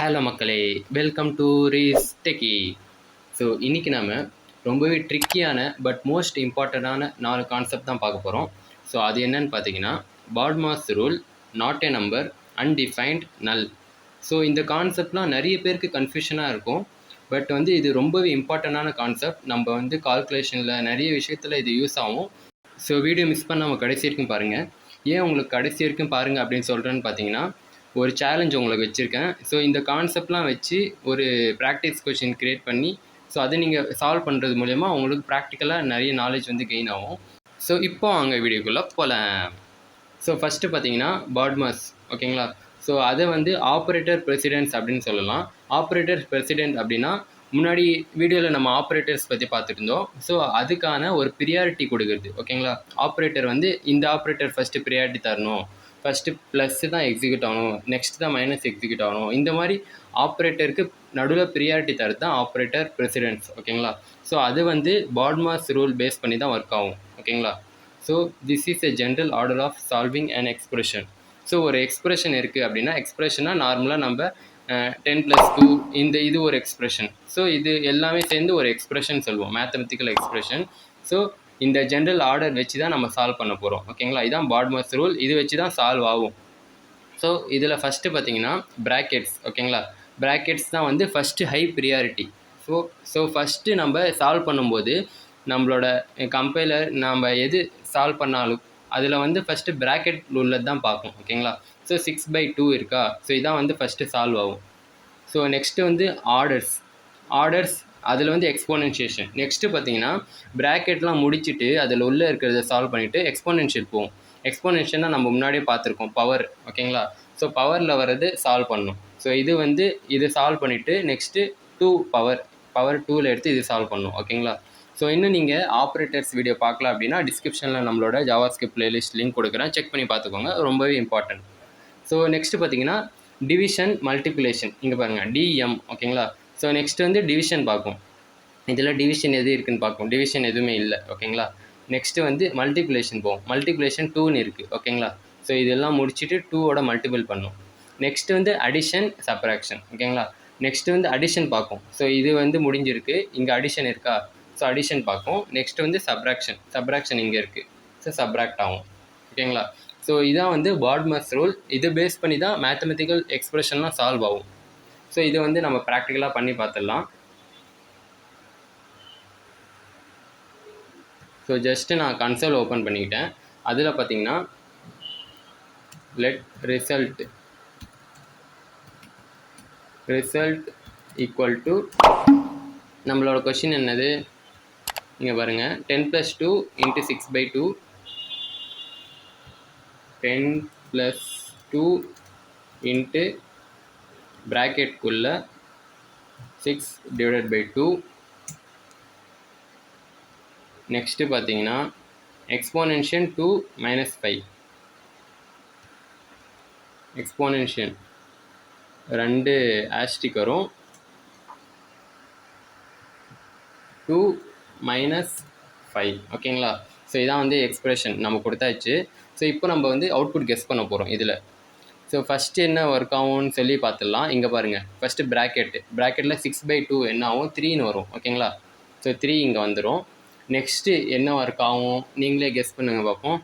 Hello மக்களே, welcome to Rees techie. So இன்றைக்கி நாம் ரொம்பவே ட்ரிக்கியான பட் மோஸ்ட் இம்பார்ட்டண்ட்டான 4 கான்செப்ட் தான் பார்க்க போகிறோம். ஸோ அது என்னன்னு பார்த்தீங்கன்னா, பாட்மாஸ் rule, not a number, undefined, நல். ஸோ இந்த கான்செப்ட்லாம் நிறைய பேருக்கு கன்ஃபியூஷனாக இருக்கும். பட் இது ரொம்பவே இம்பார்ட்டண்ட்டான கான்செப்ட். நம்ம கால்குலேஷனில் நிறைய விஷயத்தில் இது யூஸ் ஆகும். ஸோ வீடியோ மிஸ் பண்ணாமல் கடைசி வரைக்கும் பாருங்கள். ஏன் உங்களுக்கு கடைசி வரைக்கும் பாருங்கள் அப்படின்னு சொல்கிறேன்னு பார்த்தீங்கன்னா, ஒரு சேலஞ்ச் உங்களுக்கு வச்சுருக்கேன். ஸோ இந்த கான்செப்ட்லாம் வச்சு ஒரு ப்ராக்டிஸ் கொஷின் க்ரியேட் பண்ணி ஸோ அதை நீங்கள் சால்வ் பண்ணுறது மூலயமா உங்களுக்கு ப்ராக்டிக்கலாக நிறைய நாலேஜ் கெயின் ஆகும். ஸோ இப்போ அங்கே வீடியோக்குள்ளே போகலாம். ஸோ ஃபஸ்ட்டு பார்த்தீங்கன்னா பாட்மாஸ், ஓகேங்களா. ஸோ அதை ஆப்ரேட்டர் ப்ரெசிடென்ட்ஸ் அப்படின்னு சொல்லலாம். ஆப்ரேட்டர் ப்ரெசிடென்ட் அப்படின்னா முன்னாடி வீடியோவில் நம்ம ஆப்ரேட்டர்ஸ் பற்றி பார்த்துட்டு இருந்தோம். ஸோ அதுக்கான ஒரு ப்ரியாரிட்டி கொடுக்குறது, ஓகேங்களா. ஆப்ரேட்டர் இந்த ஆப்ரேட்டர் ஃபஸ்ட்டு ப்ரியாரிட்டி தரணும், ஃபஸ்ட்டு ப்ளஸ்ஸு தான் எக்ஸிக்யூட் ஆகணும், நெக்ஸ்ட் தான் மைனஸ் எக்ஸிக்யூட் ஆகணும். இந்த மாதிரி ஆப்ரேட்டருக்கு நடுவில் ப்ரியாரிட்டி தரது தான் ஆப்ரேட்டர் ப்ரெசிடென்ட்ஸ், ஓகேங்களா. ஸோ அது பாட்மாஸ் ரூல் பேஸ் பண்ணி தான் ஒர்க் ஆகும், ஓகேங்களா. So this is a general order of solving and expression. So ஒரு எக்ஸ்பிரஷன் இருக்குது அப்படின்னா, எக்ஸ்பிரஷனாக நார்மலாக நம்ம 10+2 இது ஒரு எக்ஸ்பிரஷன். ஸோ இது எல்லாமே சேர்ந்து ஒரு எக்ஸ்பிரஷன் சொல்லுவோம், மேத்தமெட்டிக்கல் எக்ஸ்பிரஷன். ஸோ இந்த ஜென்ரல் ஆர்டர் வச்சு தான் நம்ம சால்வ் பண்ண போகிறோம், ஓகேங்களா. இதுதான் பாட்மாஸ் ரூல், இது வச்சு தான் சால்வ் ஆகும். ஸோ இதில் ஃபஸ்ட்டு பார்த்தீங்கன்னா ப்ராக்கெட்ஸ், ஓகேங்களா. ப்ராக்கெட்ஸ் தான் first high priority. So first நம்ம சால்வ் பண்ணும்போது நம்மளோட கம்பைலர் நம்ம எது சால்வ் பண்ணாலும் அதில் ஃபஸ்ட்டு ப்ராக்கெட் உள்ளது தான் பார்க்கும், ஓகேங்களா. ஸோ 6/2 இருக்கா. ஸோ இதான் ஃபஸ்ட்டு சால்வ் ஆகும். ஸோ நெக்ஸ்ட்டு ஆர்டர்ஸ் அதில் எக்ஸ்போனன்ஷியேஷன். நெக்ஸ்ட்டு பார்த்தீங்கன்னா ப்ராக்கெட்லாம் முடிச்சுட்டு அதில் உள்ளே இருக்கிறத சால்வ் பண்ணிவிட்டு எக்ஸ்போனன்ஷியல் போகும். எக்ஸ்போனன்ஷியல்னா நம்ம முன்னாடியே பார்த்துருக்கோம், பவர், ஓகேங்களா. ஸோ பவரில் வர்றது சால்வ் பண்ணணும். ஸோ இது சால்வ் பண்ணிவிட்டு நெக்ஸ்ட்டு 2 பவர் 2ல் எடுத்து இது சால்வ் பண்ணணும், ஓகேங்களா. ஸோ இன்னும் நீங்கள் ஆப்ரேட்டர்ஸ் வீடியோ பார்க்கலாம் அப்படின்னா டிஸ்கிரிப்ஷனில் நம்மளோட ஜாவாஸ்கிரிப்ட் பிளேலிஸ்ட் லிங்க் கொடுக்குறேன், செக் பண்ணி பார்த்துக்கோங்க, ரொம்பவே இம்பார்ட்டன்ட். ஸோ நெக்ஸ்ட்டு பார்த்தீங்கன்னா டிவிஷன், மல்டிப்ளிகேஷன். இங்கே பாருங்கள், டிஎம், ஓகேங்களா. ஸோ நெக்ஸ்ட்டு டிவிஷன் பார்க்கும். இதில் டிவிஷன் எது இருக்குதுன்னு பார்க்கும், டிவிஷன் எதுவுமே இல்லை, ஓகேங்களா. நெக்ஸ்ட்டு மல்டிப்ளிகேஷன் போகும். மல்டிப்ளிகேஷன் 2ன்னு இருக்குது, ஓகேங்களா. ஸோ இதெல்லாம் முடிச்சுட்டு 2ஓட மல்டிபிள் பண்ணும். நெக்ஸ்ட்டு அடிஷன், சப்ராக்ஷன், ஓகேங்களா. நெக்ஸ்ட்டு அடிஷன் பார்க்கும். ஸோ இது முடிஞ்சிருக்கு, இங்கே அடிஷன் இருக்கா. ஸோ அடிஷன் பார்க்கும். நெக்ஸ்ட்டு சப்ராக்ஷன் இங்கே இருக்குது. ஸோ சப்ராக்ட் ஆகும், ஓகேங்களா. ஸோ இதான் பாட்மாஸ் ரூல். இது பேஸ் பண்ணி தான் மேத்தமெட்டிக்கல் எக்ஸ்பிரஷன்லாம் சால்வ் ஆகும். ஸோ இது நம்ம ப்ராக்டிக்கலாக பண்ணி பார்த்துடலாம். ஸோ ஜஸ்ட்டு நான் கன்சோல் ஓப்பன் பண்ணிக்கிட்டேன். அதில் பார்த்தீங்கன்னா லெட் ரிசல்ட் ஈக்குவல் டு நம்மளோட கொஷின் என்னது, இங்கே பாருங்கள், 10+2 × 6/2, 10+2 இன்ட்டு ப்ராக்கெட்குள்ள 6/2. நெக்ஸ்ட்டு பார்த்தீங்கன்னா எக்ஸ்போனன்ஷியல் 2 - 5, எக்ஸ்போனன்ஷியல் 2 ஆஸ்டிக் வரும், 2 - 5, ஓகேங்களா. ஸோ இதான் எக்ஸ்பிரஷன் நம்ம கொடுத்தாச்சு. ஸோ இப்போ நம்ம அவுட்புட் கெஸ் பண்ண போகிறோம் இதில். ஸோ ஃபஸ்ட்டு என்ன ஒர்க் ஆகும்னு சொல்லி பார்த்துடலாம். இங்கே பாருங்கள், ஃபஸ்ட்டு ப்ராக்கெட்டில் 6/2 என்ன ஆகும், 3ன்னு வரும், ஓகேங்களா. ஸோ 3 இங்கே வந்துடும். நெக்ஸ்ட்டு என்ன ஒர்க் ஆகும் நீங்களே கெஸ் பண்ணுங்கள் பார்ப்போம்.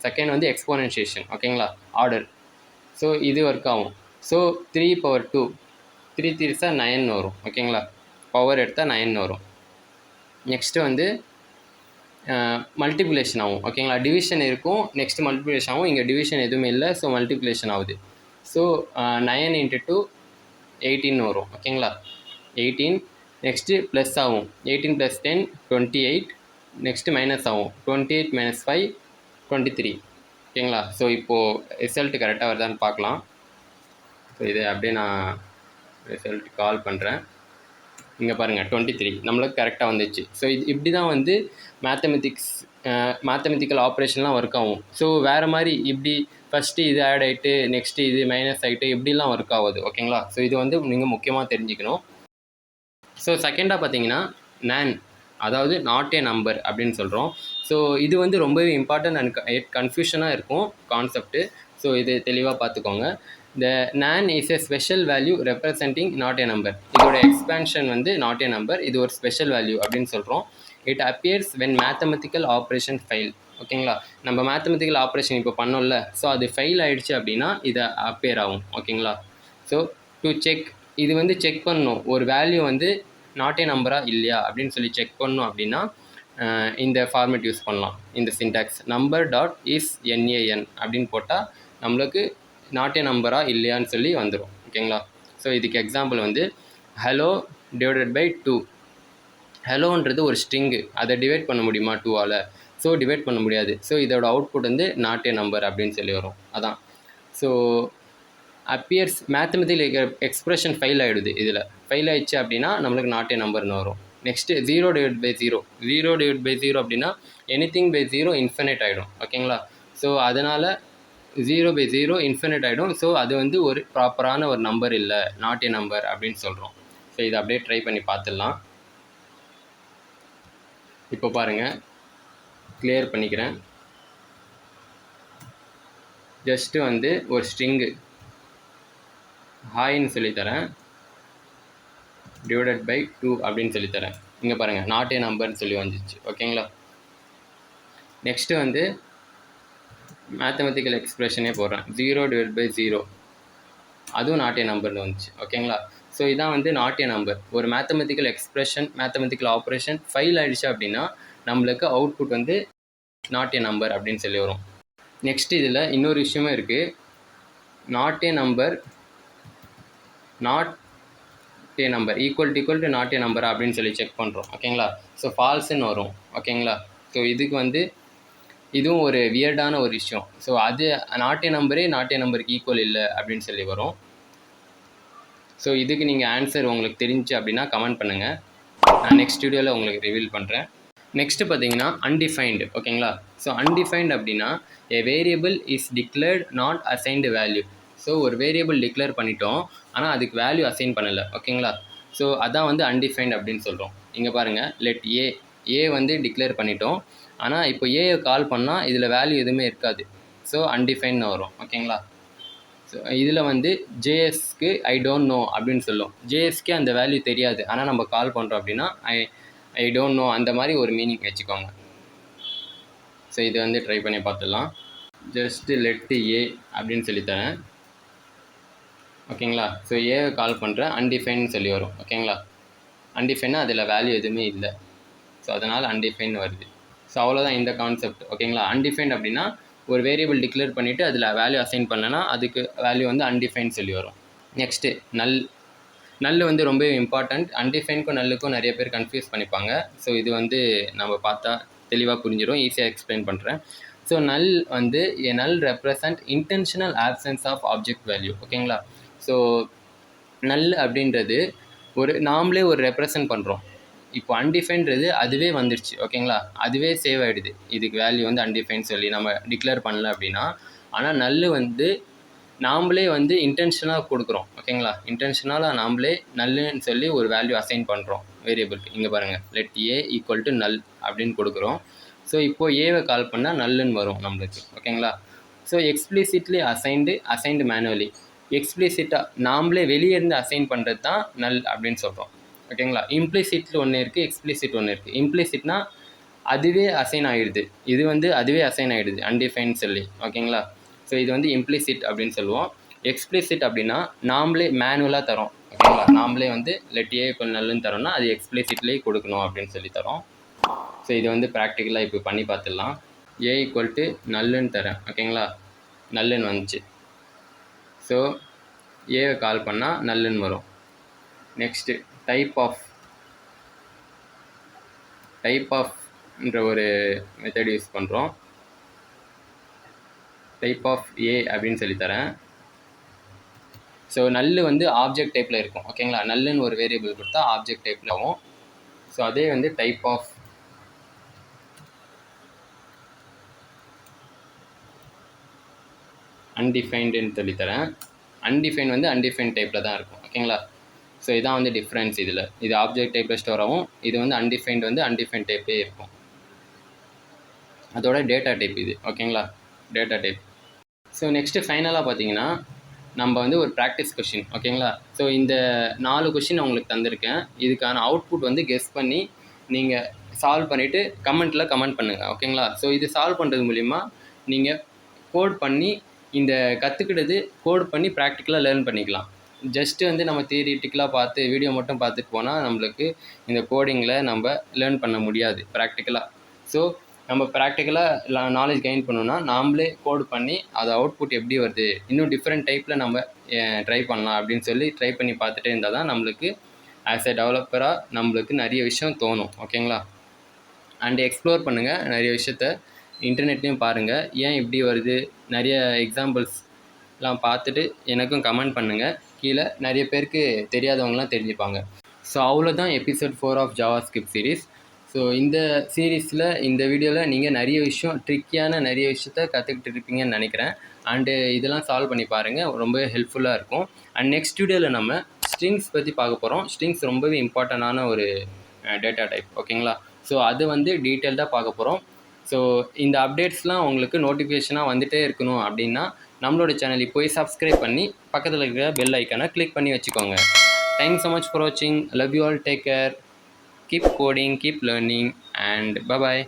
செகண்ட் எக்ஸ்போனன்ஷியேஷன், ஓகேங்களா, ஆர்டர். ஸோ இது ஒர்க் ஆகும். ஸோ 3/2, 3 3s 9 வரும், ஓகேங்களா. பவர் எடுத்தால் 9 வரும். நெக்ஸ்ட்டு மல்டிப்ளிகேஷன் ஆகும், ஓகேங்களா. டிவிஷன் இருக்கும், நெக்ஸ்ட்டு மல்டிப்ளிகேஷன் ஆகும். இங்கே டிவிஷன் எதுவுமே இல்லை, ஸோ மல்டிப்ளிகேஷன் ஆகுது. ஸோ 9 × 2 18 வரும், ஓகேங்களா. 18. நெக்ஸ்ட்டு ப்ளஸ் ஆகும், 18 + 10 28. நெக்ஸ்ட்டு மைனஸ் ஆகும், 28 - 5 23, ஓகேங்களா. ஸோ இப்போது ரிசல்ட் கரெக்டாக வருதான்னு பார்க்கலாம். ஸோ இதை அப்படியே நான் ரிசல்ட் கால் பண்ணுறேன். இங்கே பாருங்கள், 23 நம்மளுக்கு கரெக்டாக வந்துச்சு. ஸோ இப்படி தான் மேத்தமெட்டிக்கல் ஆப்ரேஷன்லாம் ஒர்க் ஆகும். ஸோ வேறு மாதிரி இப்படி ஃபஸ்ட்டு இது ஆட் ஆகிட்டு நெக்ஸ்ட்டு இது மைனஸ் ஆகிட்டு இப்படிலாம் ஒர்க் ஆகுது, ஓகேங்களா. ஸோ இது நீங்கள் முக்கியமாக தெரிஞ்சுக்கணும். ஸோ செகண்டாக பார்த்தீங்கன்னா நான், அதாவது நாட் ஏ நம்பர் அப்படின்னு சொல்கிறோம். ஸோ இது ரொம்பவே இம்பார்ட்டன்ட் அண்ட் கன்ஃபியூஷனாக இருக்கும் கான்செப்ட்டு. ஸோ இது தெளிவாக பார்த்துக்கோங்க. த nan is a special value representing not a number. இதோட எக்ஸ்பேன்ஷன் வந்து நாட் ஏ நம்பர், இது ஒரு ஸ்பெஷல் வேல்யூ அப்படின்னு சொல்கிறோம். It appears when mathematical operation fail. ஓகேங்களா, நம்ம மேத்தமெட்டிக்கல் ஆப்ரேஷன் இப்போ பண்ணோம்ல, ஸோ அது ஃபெயில் ஆகிடுச்சு அப்படின்னா இதை அப்பியர் ஆகும். ஓகேங்களா, ஸோ டு செக், இது வந்து செக் பண்ணணும் ஒரு வேல்யூ வந்து நாட் ஏ நம்பரா இல்லையா அப்படின்னு சொல்லி செக் பண்ணணும் அப்படின்னா இந்த ஃபார்மேட் யூஸ் பண்ணலாம். இந்த syntax number dot is NAN அப்படின்னு போட்டால் நம்மளுக்கு நாட் ஏ நம்பரா இல்லையான்னு சொல்லி வந்துடும். ஓகேங்களா, ஸோ இதுக்கு எக்ஸாம்பிள் வந்து ஹலோ டிவைடட் பை 2. ஹலோன்றது ஒரு ஸ்ட்ரிங்கு, அதை டிவைட் பண்ண முடியுமா 2ஆல்? ஸோ டிவைட் பண்ண முடியாது. ஸோ இதோட அவுட்புட் வந்து நாட் ஏ நம்பர் அப்படின்னு சொல்லி வரும். அதான் so appears mathematical expression fail ஆகிடுது. இதில் ஃபெயில் ஆகிடுச்சு அப்படின்னா நம்மளுக்கு நாட் ஏ நம்பர்னு வரும். Next 0 divide by 0. 0 divide by 0 அப்படின்னா எனிதிங் பை 0 இன்ஃபினைட் ஆகிடும். ஓகேங்களா, ஸோ அதனால் 0 பை 0 இன்ஃபினைட் ஆகிடும். ஸோ அது வந்து ஒரு ப்ராப்பரான ஒரு நம்பர் இல்லை, நாட் ஏ நம்பர் அப்படின்னு சொல்கிறோம். ஸோ இதை அப்படியே ட்ரை பண்ணி பார்த்துடலாம். இப்போ பாருங்கள், கிளியர் பண்ணிக்கிறேன். ஜஸ்ட்டு வந்து ஒரு ஸ்ட்ரிங்கு ஹாய்ன்னு சொல்லித்தரேன், டிவைடட் பை 2 அப்படின்னு சொல்லித்தரேன். இங்கே பாருங்கள், நாட் ஏ நம்பர்னு சொல்லி வந்துச்சு. ஓகேங்களா, நெக்ஸ்ட்டு வந்து மேத்தமெட்டிக்கல் எக்ஸ்பிரஷனே போடுறேன், 0 டிவைட் பை 0, அதுவும் நாட் ஏ நம்பர்னு வந்துச்சு. ஓகேங்களா, ஸோ இதான் வந்து நாட் ஏ நம்பர். ஒரு mathematical expression mathematical operation fail ஆகிடுச்சு அப்படின்னா நம்மளுக்கு அவுட்புட் வந்து நாட் ஏ நம்பர் அப்படின்னு சொல்லி வரும். நெக்ஸ்ட் இதில் இன்னொரு விஷயமும் இருக்குது. Not a number not a number equal to not a number அப்படின்னு சொல்லி செக் பண்ணுறோம். ஓகேங்களா, ஸோ ஃபால்ஸுன்னு வரும். ஓகேங்களா, ஸோ இதுக்கு வந்து இதுவும் ஒரு வியர்டான ஒரு விஷயம். ஸோ அது நாட் ஏ நம்பரே நாட் ஏ நம்பருக்கு ஈக்குவல் இல்லை அப்படின்னு சொல்லி வரும். ஸோ இதுக்கு நீங்கள் ஆன்சர் உங்களுக்கு தெரிஞ்சு அப்படின்னா கமெண்ட் பண்ணுங்கள், நான் நெக்ஸ்ட் வீடியோவில் உங்களுக்கு ரிவீல் பண்ணுறேன். நெக்ஸ்ட்டு பார்த்தீங்கன்னா அன்டிஃபைன்டு. ஓகேங்களா, ஸோ அன்டிஃபைன்டு அப்படின்னா ஏ variable is declared not assigned value. So ஒரு வேரியபிள் டிக்ளேர் பண்ணிட்டோம், ஆனால் அதுக்கு வேல்யூ அசைன் பண்ணலை. ஓகேங்களா, ஸோ அதான் வந்து அன்டிஃபைன்டு அப்படின்னு சொல்கிறோம். இங்கே பாருங்கள், லெட் ஏ வந்து டிக்ளேர் பண்ணிட்டோம், ஆனால் இப்போ ஏயை கால் பண்ணால் இதில் வேல்யூ எதுவுமே இருக்காது. ஸோ அன்டிஃபைன்னு வரும். ஓகேங்களா, ஸோ இதில் வந்து ஜேஎஸ்க்கு ஐ டோன்ட் நோ அப்படின்னு சொல்லும். ஜேஎஸ்க்கு அந்த வேல்யூ தெரியாது, ஆனால் நம்ம கால் பண்ணுறோம் அப்படின்னா ஐ டோன்ட் நோ அந்த மாதிரி ஒரு மீனிங் வச்சுக்கோங்க. ஸோ இது வந்து ட்ரை பண்ணி பார்த்துடலாம். ஜஸ்ட்டு லெட்டு ஏ அப்படின்னு சொல்லித்தரேன். ஓகேங்களா, ஸோ ஏவை கால் பண்ணுறேன், அன்டிஃபைன்னு சொல்லி வரும். ஓகேங்களா, அன்டிஃபைன்னா அதில் வேல்யூ எதுவுமே இல்லை, ஸோ அதனால் அன்டிஃபைன் வருது. ஸோ அவ்வளோதான் இந்த கான்செப்ட். ஓகேங்களா, அன்டிஃபைன்ட் அப்படின்னா ஒரு வேரியபிள் டிக்ளேர் பண்ணிவிட்டு அதில் வேல்யூ அசைன் பண்ணனா அதுக்கு வேல்யூ வந்து அன்டிஃபைன் சொல்லி வரும். நெக்ஸ்ட்டு நல் வந்து ரொம்ப இம்பார்ட்டண்ட். அன்டிஃபைனுக்கும் நல்லுக்கும் நிறைய பேர் கன்ஃபியூஸ் பண்ணிப்பாங்க. ஸோ இது வந்து நம்ம பார்த்தா தெளிவாக புரிஞ்சிடும், ஈஸியாக எக்ஸ்பிளைன் பண்ணுறேன். ஸோ நல் வந்து a null represent intentional absence of object value. ஓகேங்களா, ஸோ நல் அப்படின்றது நாமளே ஒரு ரெப்ரசன்ட் பண்ணுறோம். இப்போ அன்டிஃபைன்றது அதுவே வந்துடுச்சு. ஓகேங்களா, அதுவே சேவ் ஆகிடுது, இதுக்கு வேல்யூ வந்து அன்டிஃபைன் சொல்லி நம்ம டிக்ளேர் பண்ணல அப்படின்னா. ஆனால் நல் வந்து நாம்ளே வந்து இன்டென்ஷனாக கொடுக்குறோம். ஓகேங்களா, இன்டென்ஷனலாக நாம்ளே நல்லுன்னு சொல்லி ஒரு வேல்யூ அசைன் பண்ணுறோம் வேரியபிளுக்கு. இங்கே பாருங்கள், லெட் ஏ ஈக்குவல் டு நல் அப்படின்னு கொடுக்குறோம். ஸோ இப்போது ஏவை கால் பண்ணால் நல்லுன்னு வரும் நம்மளுக்கு. ஓகேங்களா, ஸோ எக்ஸ்பிளிசிட்லி அசைன்டு மேனுவலி. எக்ஸ்பிளிசிட்டாக நாம்ளே வெளியே இருந்து அசைன் பண்ணுறது தான் நல் அப்படின்னு சொல்கிறோம். ஓகேங்களா, இம்ப்ளிசிட்டில் ஒன்று இருக்குது, எக்ஸ்பிளிசிட் ஒன்று இருக்குது. இம்ப்ளிசிட்னா அதுவே அசைன் ஆகிடுது, இது வந்து அதுவே அசைன் ஆகிடுது அன்டிஃபைன் சொல்லி. ஓகேங்களா, ஸோ இது வந்து இம்ப்ளிசிட் அப்படின்னு சொல்லுவோம். எக்ஸ்பிளிசிட் அப்படின்னா நாம்ளே மேனுவலாக தரோம். ஓகேங்களா, நாம்ளே வந்து லெட் ஏ ஈக்குவல் நல்லுன்னு தரோம்னா அது எக்ஸ்பிளிசிட்லேயே கொடுக்கணும் அப்படின்னு சொல்லி தரோம். ஸோ இது வந்து ப்ராக்டிக்கலாக இப்போ பண்ணி பார்த்துடலாம். ஏ ஈக்குவல் டு நல்லுன்னு தரேன். ஓகேங்களா, நல்லுன்னு வந்துச்சு. ஸோ ஏவை கால் பண்ணால் நல்லுன்னு வரும். நெக்ஸ்ட்டு டைப் ஆஃப்ன்ற ஒரு மெத்தட் யூஸ் பண்ணுறோம். டைப் ஆஃப் ஏ அப்படின்னு சொல்லி தரேன். ஸோ நல்லு வந்து ஆப்ஜெக்ட் டைப்பில் இருக்கும். ஓகேங்களா, நல்லுன்னு ஒரு வேரியபிள் கொடுத்தா ஆப்ஜெக்ட் டைப்பில் ஆகும். ஸோ அதே வந்து டைப் ஆஃப் அன்டிஃபைன்டுன்னு சொல்லித்தரேன். அன்டிஃபைன் வந்து அன்டிஃபைன் டைப்பில் தான் இருக்கும். ஓகேங்களா, ஸோ இதான் வந்து டிஃப்ரென்ஸ். இதில் இது ஆப்ஜெக்ட் டைப்பில் ஸ்டோர் ஆகும், இது வந்து அன்டிஃபைன்டு வந்து அன்டிஃபைன் டைப்பே இருக்கும். அதோட டேட்டா டைப் இது. ஓகேங்களா, டேட்டா டைப். ஸோ நெக்ஸ்ட்டு ஃபைனலாக பார்த்தீங்கன்னா நம்ம வந்து ஒரு ப்ராக்டிஸ் கொஷின் ஓகேங்களா. ஸோ இந்த 4 கொஷின் உங்களுக்கு தந்திருக்கேன். இதுக்கான அவுட்புட் வந்து கெஸ் பண்ணி நீங்கள் சால்வ் பண்ணிவிட்டு கமெண்ட் பண்ணுங்கள் ஓகேங்களா. ஸோ இது சால்வ் பண்ணுறது மூலிமா நீங்கள் கோட் பண்ணி இந்த கற்றுக்கிட்டது கோட் பண்ணி ப்ராக்டிக்கலாக லேர்ன் பண்ணிக்கலாம். ஜஸ்ட்டு வந்து நம்ம தியரிட்டிக்கலாக பார்த்து வீடியோ மட்டும் பார்த்துட்டு போனால் நம்மளுக்கு இந்த கோடிங்கில் நம்ம லேர்ன் பண்ண முடியாது ப்ராக்டிக்கலாக. ஸோ நம்ம ப்ராக்டிக்கலாக நாலேஜ் கெயின் பண்ணணும்னா நாமளே கோட் பண்ணி அது அவுட்புட் எப்படி வருது, இன்னும் டிஃப்ரெண்ட் டைப்பில் நம்ம ட்ரை பண்ணலாம் அப்படின்னு சொல்லி ட்ரை பண்ணி பார்த்துட்டே இருந்தால் தான் நம்மளுக்கு ஆஸ் எ டெவலப்பராக நம்மளுக்கு நிறைய விஷயம் தோணும் ஓகேங்களா. அண்ட் எக்ஸ்ப்ளோர் பண்ணுங்கள் நிறைய விஷயத்த, இன்டர்நெட்லேயும் பாருங்கள் ஏன் இப்படி வருது, நிறைய எக்ஸாம்பிள்ஸ்லாம் பார்த்துட்டு எனக்கும் கமெண்ட் பண்ணுங்கள். கீழே நிறைய பேருக்கு தெரியாதவங்களாம் தெரிஞ்சுப்பாங்க. ஸோ அவ்வளோதான் episode 4 of JavaScript series. So இந்த சீரீஸில் இந்த வீடியோவில் நீங்கள் நிறைய விஷயம் ட்ரிக்கியான நிறைய விஷயத்த கற்றுக்கிட்டு இருப்பீங்கன்னு நினைக்கிறேன். அண்டு இதெல்லாம் சால்வ் பண்ணி பாருங்கள், ரொம்ப ஹெல்ப்ஃபுல்லாக இருக்கும். அண்ட் நெக்ஸ்ட் வீடியோவில் நம்ம ஸ்ட்ரிங்ஸ் பற்றி பார்க்க போகிறோம். ஸ்ட்ரிங்ஸ் ரொம்பவே இம்பார்ட்டண்டான ஒரு டேட்டா டைப் ஓகேங்களா. ஸோ அது வந்து டீட்டெயில்டாக பார்க்க போகிறோம். ஸோ இந்த அப்டேட்ஸ்லாம் உங்களுக்கு நோட்டிஃபிகேஷனாக வந்துகிட்டே இருக்கணும் அப்படின்னா நம்மளோட சேனலுக்கு போய் சப்ஸ்கிரைப் பண்ணி பக்கத்தில் இருக்கிற பெல் ஐக்கானை கிளிக் பண்ணி வச்சுக்கோங்க. Thanks so much for watching. Love you all. Take care. Keep coding, keep learning, and bye bye.